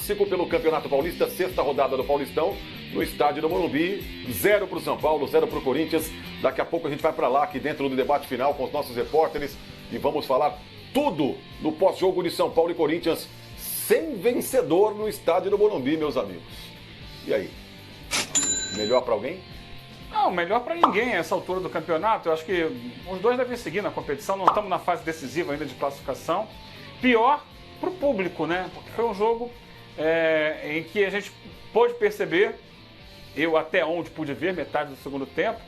clássico pelo Campeonato Paulista, sexta rodada do Paulistão, no estádio do Morumbi. 0 para o São Paulo, 0 para o Corinthians. Daqui a pouco a gente vai para lá, aqui dentro do debate final com os nossos repórteres, e vamos falar tudo no pós-jogo de São Paulo e Corinthians, sem vencedor no estádio do Morumbi, meus amigos. E aí? Melhor para alguém? Não, melhor para ninguém a essa altura do campeonato. Eu acho que os dois devem seguir na competição, não estamos na fase decisiva ainda de classificação. Pior para o público, né? Porque foi um jogo em que a gente pôde perceber, eu até onde pude ver, metade do segundo tempo,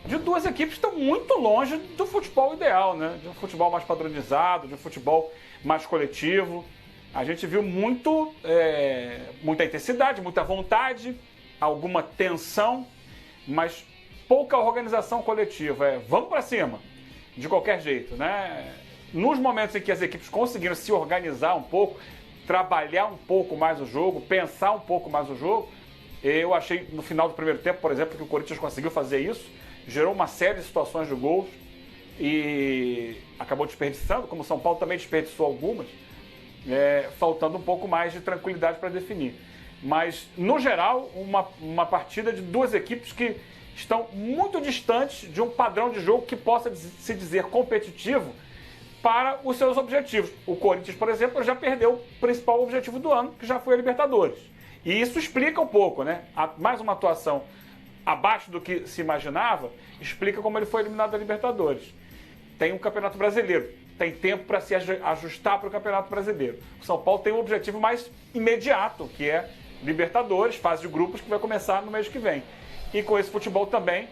de duas equipes que estão muito longe do futebol ideal, né? De um futebol mais padronizado, de um futebol mais coletivo. A gente viu muita intensidade, muita vontade, alguma tensão, mas pouca organização coletiva. Vamos para cima, de qualquer jeito, né? Nos momentos em que as equipes conseguiram se organizar um pouco, trabalhar um pouco mais o jogo, pensar um pouco mais o jogo, eu achei no final do primeiro tempo, por exemplo, que o Corinthians conseguiu fazer isso, gerou uma série de situações de gols e acabou desperdiçando, como o São Paulo também desperdiçou algumas, faltando um pouco mais de tranquilidade para definir. Mas, no geral, uma partida de duas equipes que estão muito distantes de um padrão de jogo que possa se dizer competitivo para os seus objetivos. O Corinthians, por exemplo, já perdeu o principal objetivo do ano, que já foi a Libertadores. E isso explica um pouco, né? Mais uma atuação abaixo do que se imaginava, explica como ele foi eliminado da Libertadores. Tem um Campeonato Brasileiro, tem tempo para se ajustar para o Campeonato Brasileiro. O São Paulo tem um objetivo mais imediato, que é Libertadores, fase de grupos, que vai começar no mês que vem. E com esse futebol também,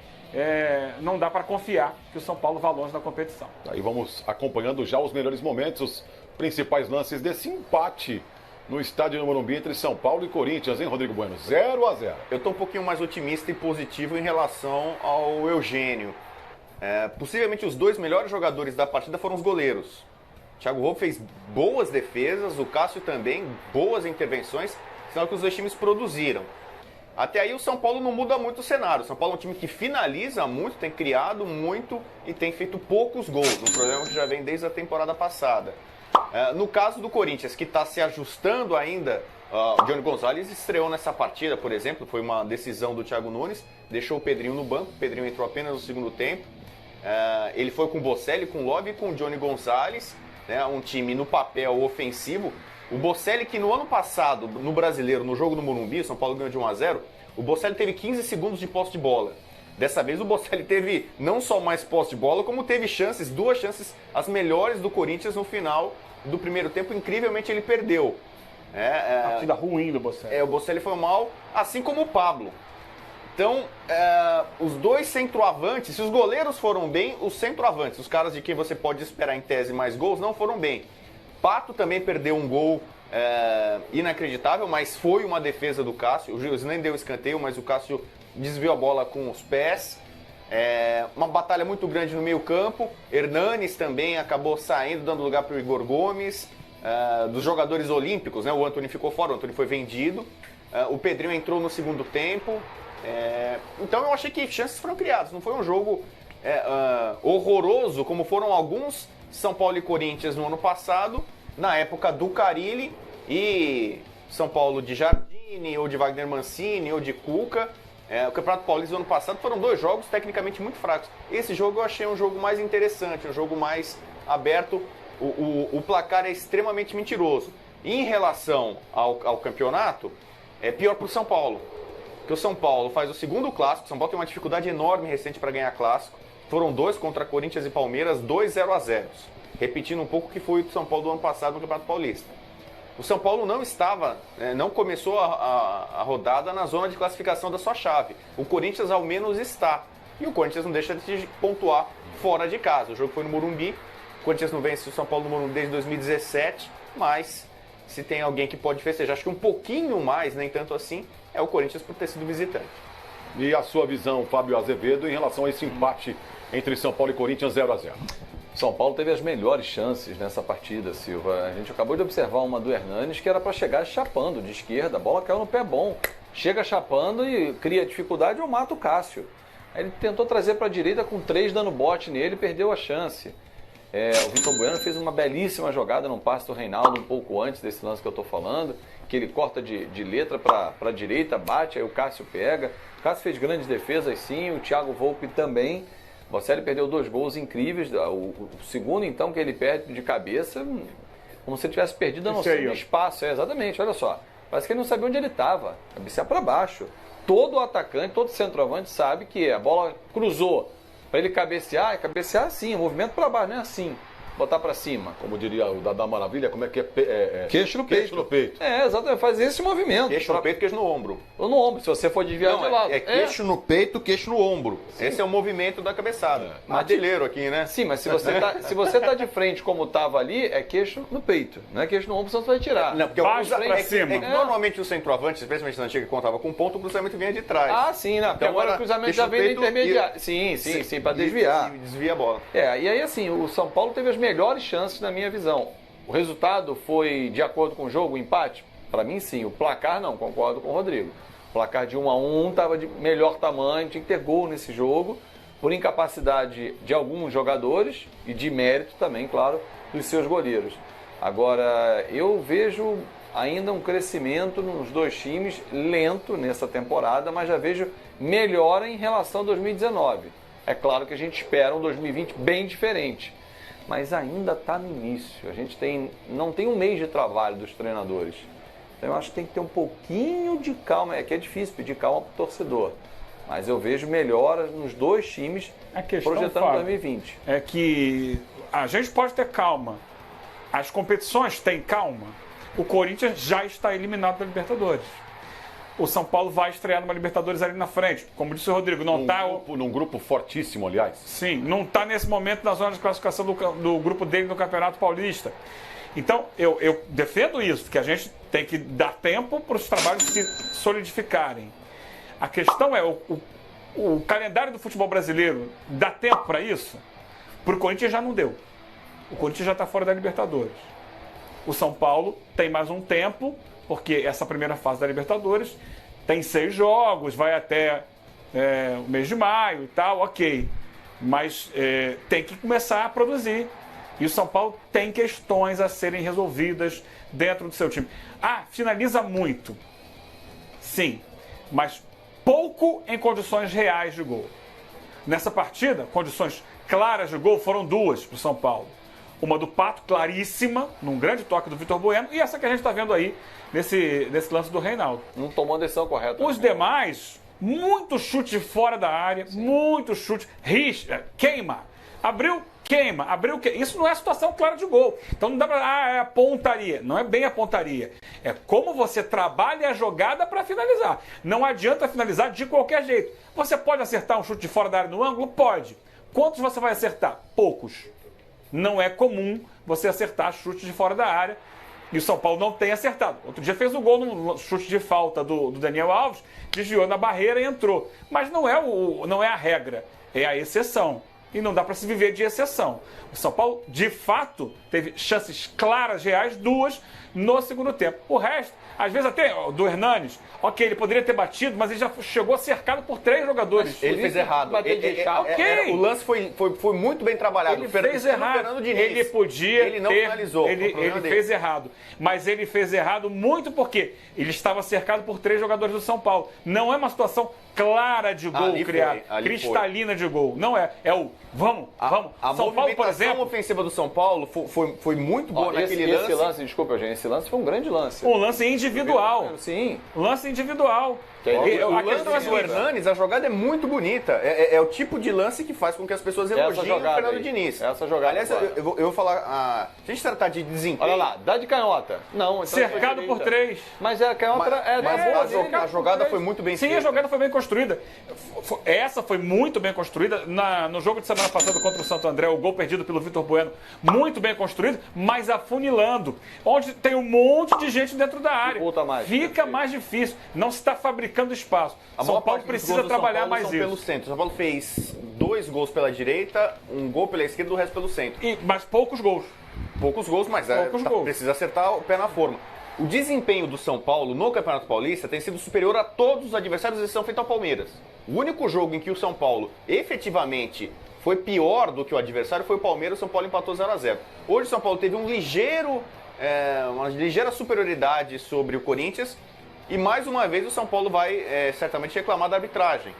não dá para confiar que o São Paulo vá longe na competição. Aí vamos acompanhando já os melhores momentos, os principais lances desse empate no estádio do Morumbi entre São Paulo e Corinthians, hein, Rodrigo Bueno? 0-0. Eu estou um pouquinho mais otimista e positivo em relação ao Eugênio. Possivelmente os dois melhores jogadores da partida foram os goleiros. O Thiago Volpe fez boas defesas, o Cássio também, boas intervenções, sinal que os dois times produziram. Até aí o São Paulo não muda muito o cenário. O São Paulo é um time que finaliza muito, tem criado muito e tem feito poucos gols. Um problema que já vem desde a temporada passada. No caso do Corinthians, que está se ajustando ainda, o Johnny Gonzalez estreou nessa partida, por exemplo. Foi uma decisão do Thiago Nunes, deixou o Pedrinho no banco. O Pedrinho entrou apenas no segundo tempo. Ele foi com o Bocelli, com o Love e com o Johnny Gonzalez, né, um time no papel ofensivo. O Bocelli, que no ano passado, no Brasileiro, no jogo do Morumbi, o São Paulo ganhou de 1-0, o Bocelli teve 15 segundos de posse de bola. Dessa vez o Bocelli teve não só mais posse de bola, como teve duas chances, as melhores do Corinthians no final do primeiro tempo. Incrivelmente ele perdeu. Partida ruim do Bocelli. O Bocelli foi mal, assim como o Pablo. Então, os dois centroavantes, se os goleiros foram bem, os centroavantes, os caras de quem você pode esperar em tese mais gols, não foram bem. Pato também perdeu um gol inacreditável, mas foi uma defesa do Cássio. O juiz nem deu escanteio, mas o Cássio desviou a bola com os pés. Uma batalha muito grande no meio campo. Hernanes também acabou saindo, dando lugar para o Igor Gomes. Dos jogadores olímpicos, né? O Antony ficou fora, o Antony foi vendido. O Pedrinho entrou no segundo tempo. Então eu achei que chances foram criadas. Não foi um jogo horroroso, como foram alguns São Paulo e Corinthians no ano passado, na época do Carille, e São Paulo de Jardine, ou de Wagner Mancini, ou de Cuca. O Campeonato Paulista do ano passado foram dois jogos tecnicamente muito fracos. Esse jogo eu achei um jogo mais interessante, um jogo mais aberto. O placar é extremamente mentiroso. E em relação ao campeonato, é pior para o São Paulo. Porque o São Paulo faz o segundo clássico. O São Paulo tem uma dificuldade enorme recente para ganhar clássico. Foram dois contra Corinthians e Palmeiras, 2 0-0. Repetindo um pouco o que foi o São Paulo do ano passado no Campeonato Paulista. O São Paulo não começou a rodada na zona de classificação da sua chave. O Corinthians ao menos está. E o Corinthians não deixa de pontuar fora de casa. O jogo foi no Morumbi. O Corinthians não vence o São Paulo no Morumbi desde 2017. Mas se tem alguém que pode festejar, acho que um pouquinho mais, nem tanto assim, é o Corinthians por ter sido visitante. E a sua visão, Fábio Azevedo, em relação a esse empate entre São Paulo e Corinthians 0-0? São Paulo teve as melhores chances nessa partida, Silva. A gente acabou de observar uma do Hernanes que era para chegar chapando de esquerda. A bola caiu no pé bom. Chega chapando e cria dificuldade ou mata o Cássio. Aí ele tentou trazer para a direita com 3 dando bote nele e perdeu a chance. O Vitor Bueno fez uma belíssima jogada num passe do Reinaldo um pouco antes desse lance que eu estou falando, que ele corta de letra para a direita, bate, aí o Cássio pega. O Cássio fez grandes defesas sim, o Thiago Volpi também. O Bocelli perdeu 2 gols incríveis. O segundo, então, que ele perde de cabeça, como se ele tivesse perdido a noção de espaço. Exatamente, olha só. Parece que ele não sabia onde ele estava. Cabecear para baixo. Todo atacante, todo centroavante sabe que a bola cruzou. Para ele cabecear, é cabecear assim, o movimento para baixo, não é assim. Botar para cima. Como diria o Dadá Maravilha, como é que é? Queixo no peito. Queixo no peito. Exatamente, fazer esse movimento. Queixo no peito, queixo no ombro. Ou no ombro, se você for desviar de lado. É queixo no peito, queixo no ombro. Sim. Esse é o movimento da cabeçada. Artilheiro aqui, né? Sim, mas se você tá de frente como estava ali, é queixo no peito. Não é queixo no ombro, senão você vai tirar. Não, porque baixo pra cima. Normalmente os centroavantes, especialmente na antiga, que contava com ponto, o cruzamento vinha de trás. Ah, sim, né? Porque agora o cruzamento já vem da intermediária. Sim, para desviar. Desvia a bola. E aí assim, o São Paulo teve as melhores chances na minha visão. O resultado foi de acordo com o jogo, o empate? Para mim, sim. O placar, não. Concordo com o Rodrigo. O placar de 1-1 estava de melhor tamanho, tinha que ter gol nesse jogo, por incapacidade de alguns jogadores e de mérito também, claro, dos seus goleiros. Agora, eu vejo ainda um crescimento nos dois times, lento nessa temporada, mas já vejo melhora em relação a 2019. É claro que a gente espera um 2020 bem diferente, mas ainda está no início. A gente não tem um mês de trabalho dos treinadores. Então eu acho que tem que ter um pouquinho de calma. É que é difícil pedir calma para o torcedor. Mas eu vejo melhoras nos dois times projetando 2020. É que a gente pode ter calma. As competições têm calma. O Corinthians já está eliminado da Libertadores. O São Paulo vai estrear numa Libertadores ali na frente. Como disse o Rodrigo, não está... Num grupo fortíssimo, aliás. Sim, não está nesse momento na zona de classificação do grupo dele no Campeonato Paulista. Então, eu defendo isso, que a gente tem que dar tempo para os trabalhos se solidificarem. A questão é, o calendário do futebol brasileiro dá tempo para isso? Para o Corinthians já não deu. O Corinthians já está fora da Libertadores. O São Paulo tem mais um tempo, porque essa primeira fase da Libertadores tem 6 jogos, vai até o mês de maio e tal, ok. Mas tem que começar a produzir. E o São Paulo tem questões a serem resolvidas dentro do seu time. Finaliza muito. Sim, mas pouco em condições reais de gol. Nessa partida, condições claras de gol foram 2 para o São Paulo. Uma do Pato, claríssima, num grande toque do Vitor Bueno, e essa que a gente está vendo aí nesse lance do Reinaldo. Não tomou a decisão correta. Os demais, muito chute fora da área, muito chute, queima. Abriu, queima. Isso não é situação clara de gol. Então não dá para... é a pontaria. Não é bem a pontaria. É como você trabalha a jogada para finalizar. Não adianta finalizar de qualquer jeito. Você pode acertar um chute de fora da área no ângulo? Pode. Quantos você vai acertar? Poucos. Não é comum você acertar chute de fora da área. E o São Paulo não tem acertado. Outro dia fez um gol no chute de falta do Daniel Alves, desviou na barreira e entrou. Mas não é a regra, é a exceção. E não dá para se viver de exceção. O São Paulo, de fato, teve chances claras, reais, 2 no segundo tempo. O resto, às vezes até do Hernanes, ok, ele poderia ter batido, mas ele já chegou cercado por 3 jogadores. Ele fez errado. O lance foi muito bem trabalhado. Ele fez errado. Ele podia Ele não finalizou. Ele fez errado. Mas ele fez errado muito porque ele estava cercado por 3 jogadores do São Paulo. Não é uma situação clara de gol criada, cristalina de gol. Não é. É o vamos. A São Paulo, por exemplo, ofensiva do São Paulo foi muito boa naquele lance. Esse lance, desculpa, gente, esse lance foi um grande lance. Um lance individual. Sim. Lance individual. O lance do Hernanes, a jogada é muito bonita. É o tipo de lance que faz com que as pessoas elogiem o Fernando Diniz. Essa jogada. Aliás, eu vou falar... Se a gente tratar de desempenho... Olha lá, dá de canhota. Não, cercado por 3. Mas a canhota a jogada foi muito bem feita. Sim, a jogada foi bem construída. Essa foi muito bem construída. No jogo de semana passada contra o Santo André, o gol perdido pelo Vitor Bueno, muito bem construído, mas afunilando. Onde tem um monte de gente dentro da área. Fica mais difícil. Não se está fabricando espaço. São Paulo precisa trabalhar mais isso. Pelo centro. São Paulo fez 2 gols pela direita, 1 gol pela esquerda e o resto pelo centro. Mas poucos gols. Poucos gols, mas precisa acertar o pé na forma. O desempenho do São Paulo no Campeonato Paulista tem sido superior a todos os adversários, exceção feita ao Palmeiras. O único jogo em que o São Paulo efetivamente foi pior do que o adversário, foi o Palmeiras, o São Paulo empatou 0-0. Hoje o São Paulo teve uma ligeira superioridade sobre o Corinthians e mais uma vez o São Paulo vai certamente reclamar da arbitragem.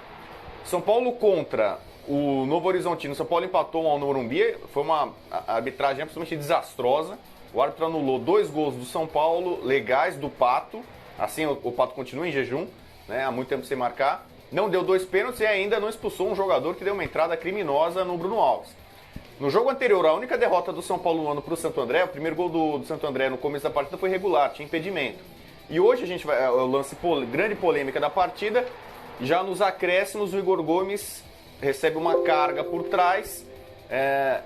São Paulo contra o Novo Horizontino, São Paulo empatou 1-1 no Morumbi, foi uma arbitragem absolutamente desastrosa. O árbitro anulou 2 gols do São Paulo, legais, do Pato, assim o Pato continua em jejum, né, há muito tempo sem marcar. Não deu 2 pênaltis e ainda não expulsou um jogador que deu uma entrada criminosa no Bruno Alves. No jogo anterior, a única derrota do São Paulo no ano para o Santo André, o primeiro gol do Santo André no começo da partida foi regular, tinha impedimento. E hoje a gente vai, o lance grande polêmica da partida, já nos acréscimos o Igor Gomes recebe uma carga por trás.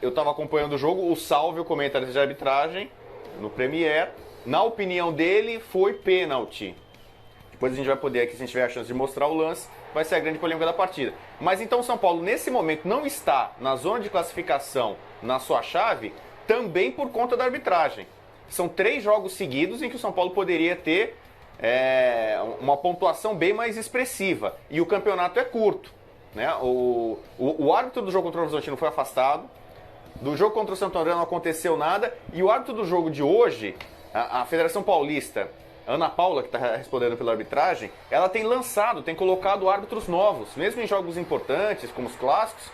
Eu estava acompanhando o jogo, o Salve, o comentarista de arbitragem, no Premier, na opinião dele foi pênalti. Depois a gente vai poder aqui, se a gente tiver a chance de mostrar o lance, vai ser a grande polêmica da partida. Mas então o São Paulo, nesse momento, não está na zona de classificação na sua chave, também por conta da arbitragem. São 3 jogos seguidos em que o São Paulo poderia ter uma pontuação bem mais expressiva. E o campeonato é curto, né? O árbitro do jogo contra o Novo Horizontino foi afastado, do jogo contra o Santo André não aconteceu nada, e o árbitro do jogo de hoje, a Federação Paulista, Ana Paula, que está respondendo pela arbitragem, ela tem colocado árbitros novos, mesmo em jogos importantes, como os clássicos,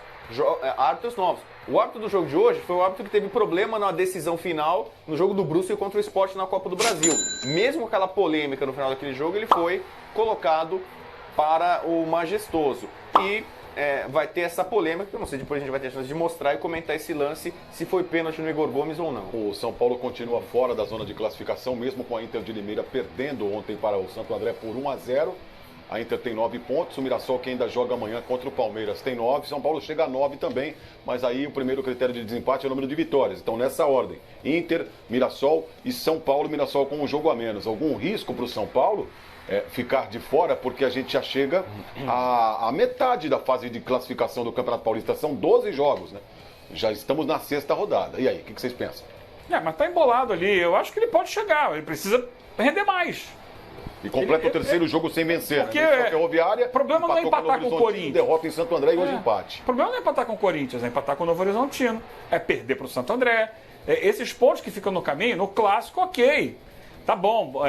árbitros novos. O árbitro do jogo de hoje foi o árbitro que teve problema na decisão final no jogo do Brusque contra o Sport na Copa do Brasil. Mesmo com aquela polêmica no final daquele jogo, ele foi colocado para o Majestoso. E vai ter essa polêmica, que eu não sei, depois a gente vai ter a chance de mostrar e comentar esse lance, se foi pênalti no Igor Gomes ou não. O São Paulo continua fora da zona de classificação, mesmo com a Inter de Limeira perdendo ontem para o Santo André por 1-0. A Inter tem 9 pontos, o Mirassol, que ainda joga amanhã contra o Palmeiras, tem 9. São Paulo chega a 9 também, mas aí o primeiro critério de desempate é o número de vitórias. Então nessa ordem, Inter, Mirassol e São Paulo. Mirassol com um jogo a menos. Algum risco para o São Paulo ficar de fora, porque a gente já chega à metade da fase de classificação do Campeonato Paulista. São 12 jogos, né? Já estamos na 6ª rodada. E aí, o que vocês pensam? Mas tá embolado ali. Eu acho que ele pode chegar, ele precisa render mais. E completa o terceiro jogo sem vencer. Porque né? Ferroviária, o problema não é empatar com o Corinthians. Derrota em Santo André e hoje empate. O problema não é empatar com o Corinthians, é empatar com o Novo Horizontino. É perder para o Santo André. Esses pontos que ficam no caminho, no clássico, ok. Tá bom,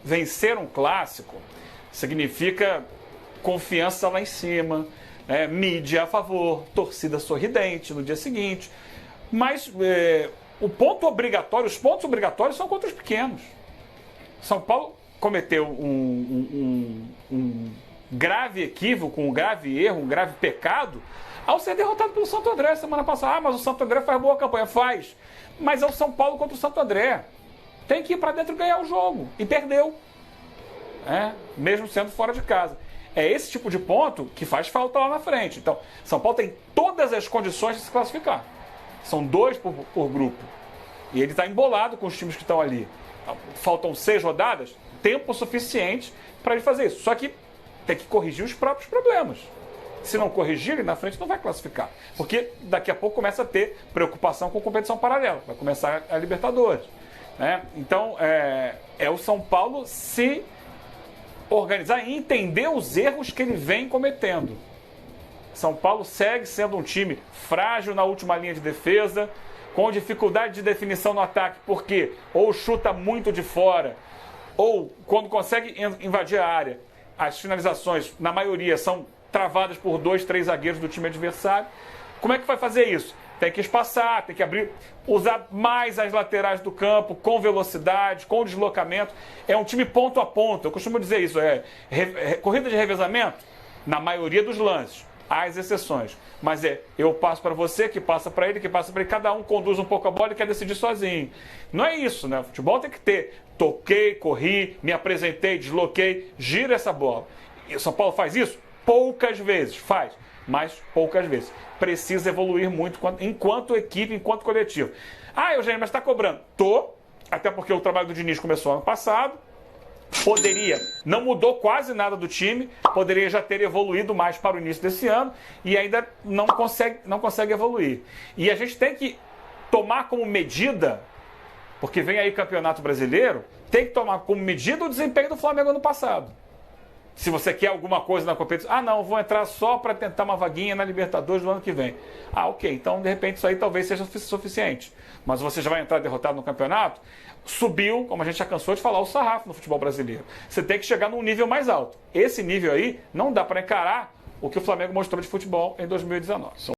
vencer um clássico significa confiança lá em cima, mídia a favor, torcida sorridente no dia seguinte. Mas os pontos obrigatórios são contra os pequenos. São Paulo cometeu um grave equívoco, um grave erro, um grave pecado ao ser derrotado pelo Santo André semana passada. Mas o Santo André faz boa campanha. Faz. Mas é o São Paulo contra o Santo André. Tem que ir para dentro e ganhar o jogo. E perdeu. Mesmo sendo fora de casa. É esse tipo de ponto que faz falta lá na frente. Então, São Paulo tem todas as condições de se classificar. São 2 por grupo. E ele está embolado com os times que estão ali. Faltam 6 rodadas, tempo suficiente para ele fazer isso. Só que tem que corrigir os próprios problemas. Se não corrigir, ele na frente não vai classificar. Porque daqui a pouco começa a ter preocupação com competição paralela. Vai começar a Libertadores. Então, é o São Paulo se organizar e entender os erros que ele vem cometendo. São Paulo segue sendo um time frágil na última linha de defesa, com dificuldade de definição no ataque, porque ou chuta muito de fora, ou quando consegue invadir a área, as finalizações, na maioria, são travadas por 2, 3 zagueiros do time adversário. Como é que vai fazer isso? Tem que espaçar, tem que abrir, usar mais as laterais do campo, com velocidade, com deslocamento. É um time ponto a ponto. Eu costumo dizer isso, corrida de revezamento, na maioria dos lances. Há as exceções. Mas eu passo para você, que passa para ele, que passa para ele. Cada um conduz um pouco a bola e quer decidir sozinho. Não é isso, né? O futebol tem que ter. Toquei, corri, me apresentei, desloquei, gira essa bola. E o São Paulo faz isso? Poucas vezes. Faz, mas poucas vezes. Precisa evoluir muito enquanto equipe, enquanto coletivo. Eugênio, mas está cobrando. Até porque o trabalho do Diniz começou ano passado. Não mudou quase nada do time, poderia já ter evoluído mais para o início desse ano e ainda não consegue evoluir. E a gente tem que tomar como medida, porque vem aí Campeonato Brasileiro, tem que tomar como medida o desempenho do Flamengo ano passado. Se você quer alguma coisa na competição, não, vou entrar só para tentar uma vaguinha na Libertadores do ano que vem. Ok, então de repente isso aí talvez seja suficiente. Mas você já vai entrar derrotado no campeonato, subiu, como a gente já cansou de falar, o sarrafo no futebol brasileiro. Você tem que chegar num nível mais alto. Esse nível aí não dá para encarar o que o Flamengo mostrou de futebol em 2019.